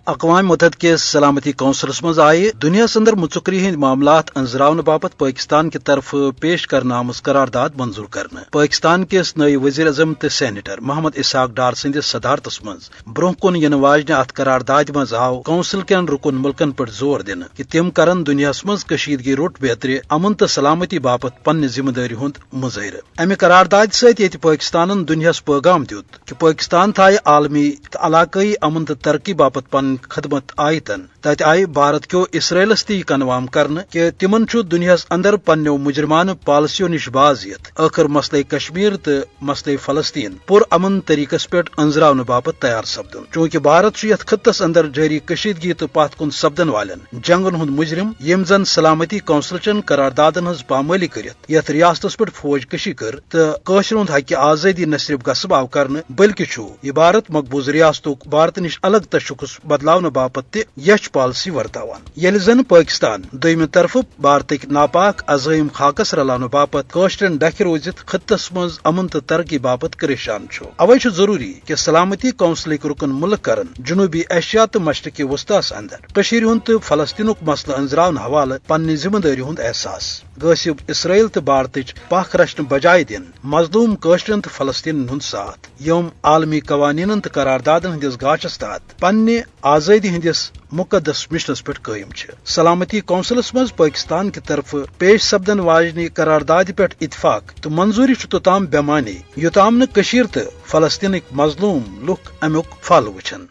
اقوام متحدہ کے سلامتی کونسلس مز آئے دنیا اندر مچکری ہند معاملات انزراون باپت پاکستان کی طرف پیش کرنا آمز قرارداد منظور کرنا پاکستان کس نئی وزیر اعظم تو سینیٹر محمد اسحاق ڈار سندس صدارتس مز برہ کن ین واجنہ ات قرارداد مز آو کونسل کین رکن ملکن پر زور دن کہ تم کرن دنیا مز کشیدگی روٹ بیتر امن تو سلامتی باپت پنہ ذمہ داری ہند مظاہرہ امہ قرارداد ست یت پاکستان دنیا پیغام دیت کہ پاکستان تھائے عالمی تو علاقائی امن تو ترقی باپت پن خدمت آیتن تت آئی بھارت کیو اسرائیلس تی کنوام کرنے کہ تمن دنیا اندر پنو مجرمانہ پالسیو نش باز یت آخر مسئلہ کشمیر تو مسئلہ فلسطین پر امن طریقس پہ انزراون باپت تیار سپدن چونکہ بھارت یت خطس اندر جاری کشیدگی تو پات کن سپدن والن جنگن ہند مجرم یم زن سلامتی کونسل چن قراردادن ہز پامالی کرت یت ریاستس پہ فوج کشی کر تو قشر ہند حق آزادی نہ صرف غصب آو کرنے بلکہ یہ بھارت مقبوض ریاستک بھارت نش الگ تشخص بدلاؤ باپت تہ یچ پالسی ورتاوان یل زن پاکستان دویمہ طرف بھارتک ناپاک عظیم خاکس رلاؤ باپت قشرن ڈکھ روزت خطس مز امن تو ترقی باپت پریشان اوے ضروری کہ سلامتی کونسلک رکن ملک کرن جنوبی ایشیا تو مشرقی وسطس اندر کشیر ہند تو فلسطینک مسئلہ انزراون حوالہ پنہ ذمہ داری ہند احساس غصب اسرائیل تو بھارتچ پاک رچن بجائے دن مظلوم قشرن تو فلسطین ہند ساتھ یم عالمی قوانین تو قراردادن ہندس گاچس تحت پنہ آزادی ہندس مقدس مشنس پہ قائم سلامتی کونسلس مز پاکستان کی طرف پیش سپدن واجنہ قرارداد پہ اتفاق تو منظوری توتام بے معنی یوتام نہ کشیر تو فلسطینک مظلوم لک امیک پھل وچھن